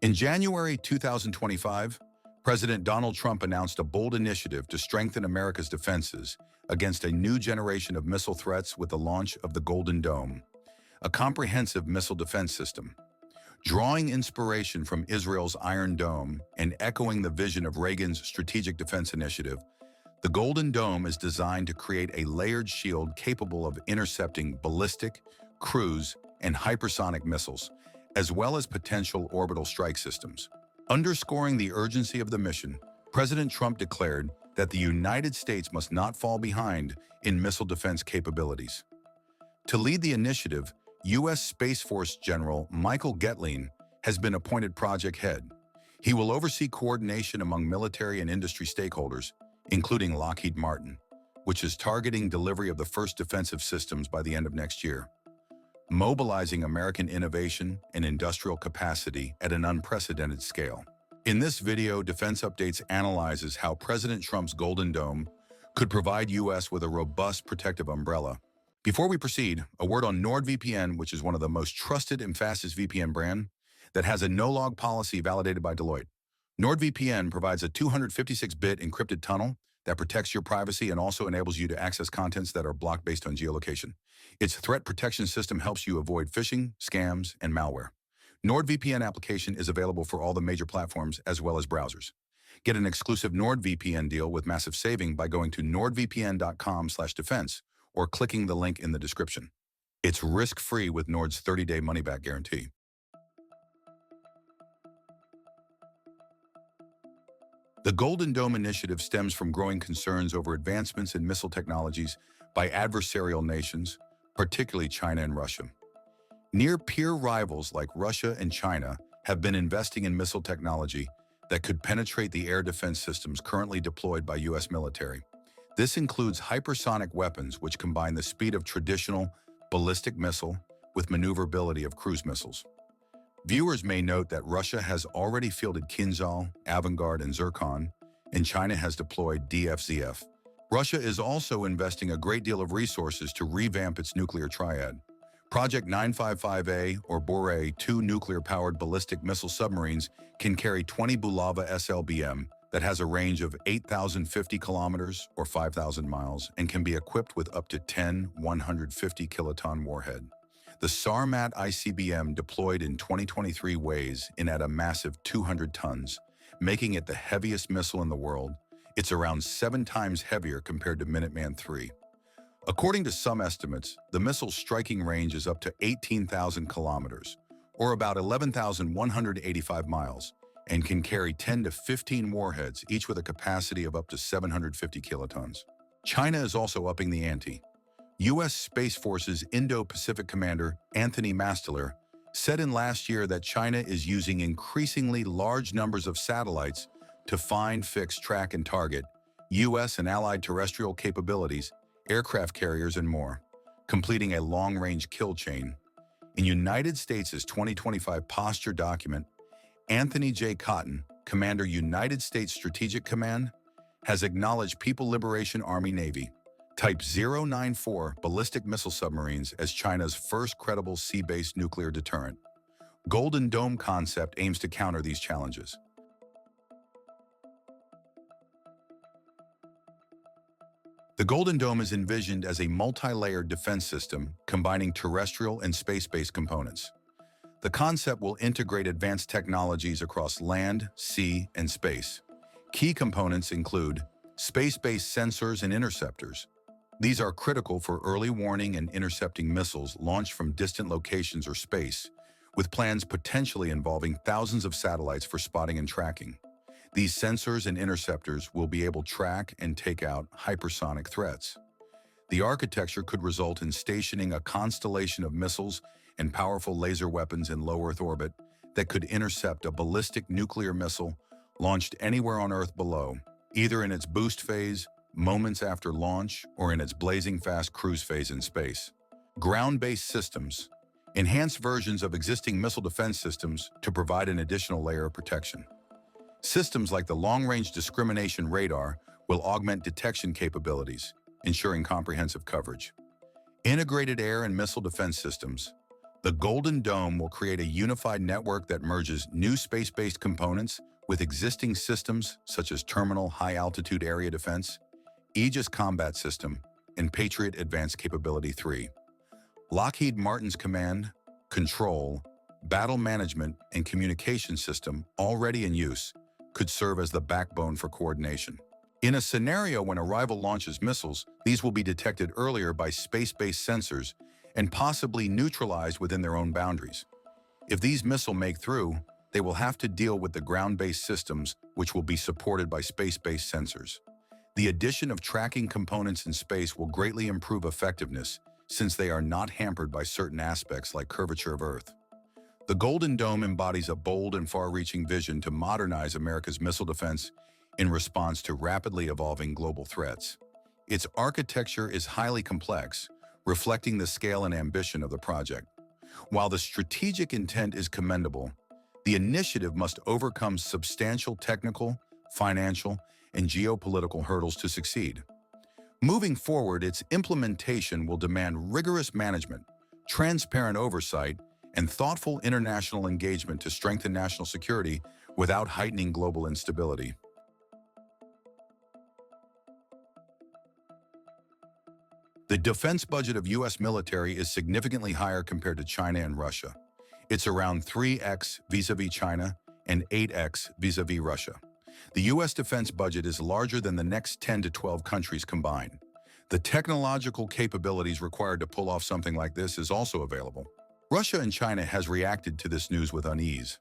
In January 2025, President Donald Trump announced a bold initiative to strengthen America's defenses against a new generation of missile threats with the launch of the Golden Dome, a comprehensive missile defense system. Drawing inspiration from Israel's Iron Dome and echoing the vision of Reagan's Strategic Defense Initiative, the Golden Dome is designed to create a layered shield capable of intercepting ballistic, cruise, and hypersonic missiles, as well as potential orbital strike systems. Underscoring the urgency of the mission, President Trump declared that the United States must not fall behind in missile defense capabilities. To lead the initiative, U.S. Space Force General Michael Guetlein has been appointed project head. He will oversee coordination among military and industry stakeholders, including Lockheed Martin, which is targeting delivery of the first defensive systems by the end of next year, mobilizing American innovation and industrial capacity at an unprecedented scale. In this video, Defense Updates analyzes how President Trump's Golden Dome could provide U.S. with a robust protective umbrella. Before we proceed, a word on NordVPN, which is one of the most trusted and fastest VPN brand that has a no-log policy validated by Deloitte. NordVPN provides a 256-bit encrypted tunnel that protects your privacy and also enables you to access contents that are blocked based on geolocation. Its threat protection system helps you avoid phishing, scams, and malware. NordVPN application is available for all the major platforms as well as browsers. Get an exclusive NordVPN deal with massive saving by going to nordvpn.com/defense or clicking the link in the description. It's risk-free with Nord's 30-day money-back guarantee. The Golden Dome initiative stems from growing concerns over advancements in missile technologies by adversarial nations, particularly China and Russia. Near-peer rivals like Russia and China have been investing in missile technology that could penetrate the air defense systems currently deployed by U.S. military. This includes hypersonic weapons, which combine the speed of traditional ballistic missile with maneuverability of cruise missiles. Viewers may note that Russia has already fielded Kinzhal, Avangard, and Zircon, and China has deployed DFZF. Russia is also investing a great deal of resources to revamp its nuclear triad. Project 955A, or Borei, two nuclear-powered ballistic missile submarines can carry 20 Bulava SLBM that has a range of 8,050 kilometers or 5,000 miles and can be equipped with up to 10 150-kiloton warhead. The Sarmat ICBM deployed in 2023 weighs in at a massive 200 tons, making it the heaviest missile in the world. It's around 7 times heavier compared to Minuteman III. According to some estimates, the missile's striking range is up to 18,000 kilometers, or about 11,185 miles, and can carry 10 to 15 warheads, each with a capacity of up to 750 kilotons. China is also upping the ante. U.S. Space Force's Indo-Pacific Commander Anthony Mastler said in last year that China is using increasingly large numbers of satellites to find, fix, track, and target U.S. and allied terrestrial capabilities, aircraft carriers, and more, completing a long-range kill chain. In United States' 2025 posture document, Anthony J. Cotton, Commander United States Strategic Command, has acknowledged People Liberation Army Navy Type 094 ballistic missile submarines as China's first credible sea-based nuclear deterrent. Golden Dome concept aims to counter these challenges. The Golden Dome is envisioned as a multi-layered defense system combining terrestrial and space-based components. The concept will integrate advanced technologies across land, sea, and space. Key components include space-based sensors and interceptors. These are critical for early warning and intercepting missiles launched from distant locations or space, with plans potentially involving thousands of satellites for spotting and tracking. These sensors and interceptors will be able to track and take out hypersonic threats. The architecture could result in stationing a constellation of missiles and powerful laser weapons in low Earth orbit that could intercept a ballistic nuclear missile launched anywhere on Earth below, either in its boost phase, moments after launch, or in its blazing fast cruise phase in space. Ground-based systems, enhanced versions of existing missile defense systems to provide an additional layer of protection. Systems like the long-range discrimination radar will augment detection capabilities, ensuring comprehensive coverage. Integrated air and missile defense systems. The Golden Dome will create a unified network that merges new space-based components with existing systems such as Terminal High-Altitude Area Defense, Aegis Combat System, and Patriot Advanced Capability 3. Lockheed Martin's command, control, battle management, and communication system, already in use, could serve as the backbone for coordination. In a scenario when a rival launches missiles, these will be detected earlier by space-based sensors and possibly neutralized within their own boundaries. If these missiles make through, they will have to deal with the ground-based systems, which will be supported by space-based sensors. The addition of tracking components in space will greatly improve effectiveness, since they are not hampered by certain aspects like curvature of Earth. The Golden Dome embodies a bold and far-reaching vision to modernize America's missile defense in response to rapidly evolving global threats. Its architecture is highly complex, reflecting the scale and ambition of the project. While the strategic intent is commendable, the initiative must overcome substantial technical, financial, and geopolitical hurdles to succeed. Moving forward, its implementation will demand rigorous management, transparent oversight, and thoughtful international engagement to strengthen national security without heightening global instability. The defense budget of U.S. military is significantly higher compared to China and Russia. It's around 3x vis-a-vis China and 8x vis-a-vis Russia. The U.S. defense budget is larger than the next 10 to 12 countries combined. The technological capabilities required to pull off something like this is also available. Russia and China has reacted to this news with unease.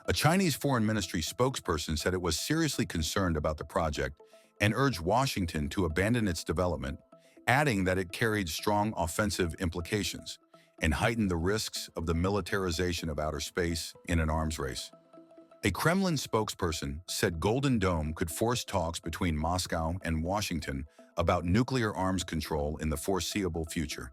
A Chinese foreign ministry spokesperson said it was seriously concerned about the project and urged Washington to abandon its development, adding that it carried strong offensive implications and heightened the risks of the militarization of outer space in an arms race. A Kremlin spokesperson said Golden Dome could force talks between Moscow and Washington about nuclear arms control in the foreseeable future.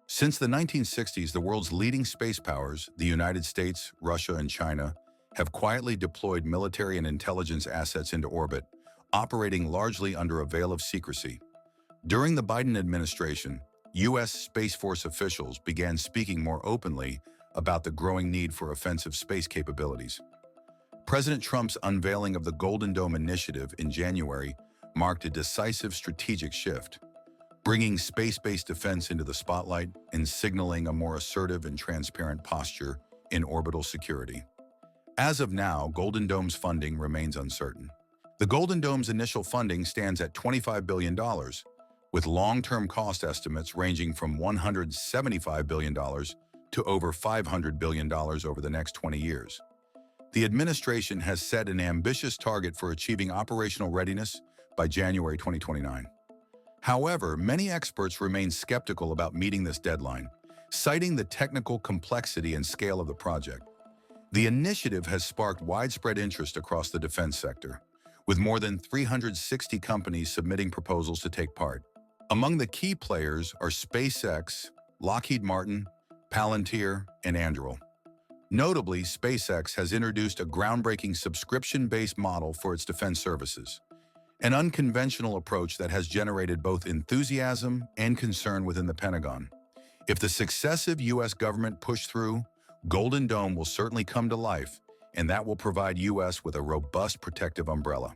Since the 1960s, the world's leading space powers, the United States, Russia, and China, have quietly deployed military and intelligence assets into orbit, operating largely under a veil of secrecy. During the Biden administration, U.S. Space Force officials began speaking more openly about the growing need for offensive space capabilities. President Trump's unveiling of the Golden Dome initiative in January marked a decisive strategic shift, bringing space-based defense into the spotlight and signaling a more assertive and transparent posture in orbital security. As of now, Golden Dome's funding remains uncertain. The Golden Dome's initial funding stands at $25 billion, with long-term cost estimates ranging from $175 billion to over $500 billion over the next 20 years. The administration has set an ambitious target for achieving operational readiness by January 2029. However, many experts remain skeptical about meeting this deadline, citing the technical complexity and scale of the project. The initiative has sparked widespread interest across the defense sector, with more than 360 companies submitting proposals to take part. Among the key players are SpaceX, Lockheed Martin, Palantir, and Anduril. Notably, SpaceX has introduced a groundbreaking subscription-based model for its defense services, an unconventional approach that has generated both enthusiasm and concern within the Pentagon. If the successive U.S. government push through, Golden Dome will certainly come to life, and that will provide U.S. with a robust protective umbrella.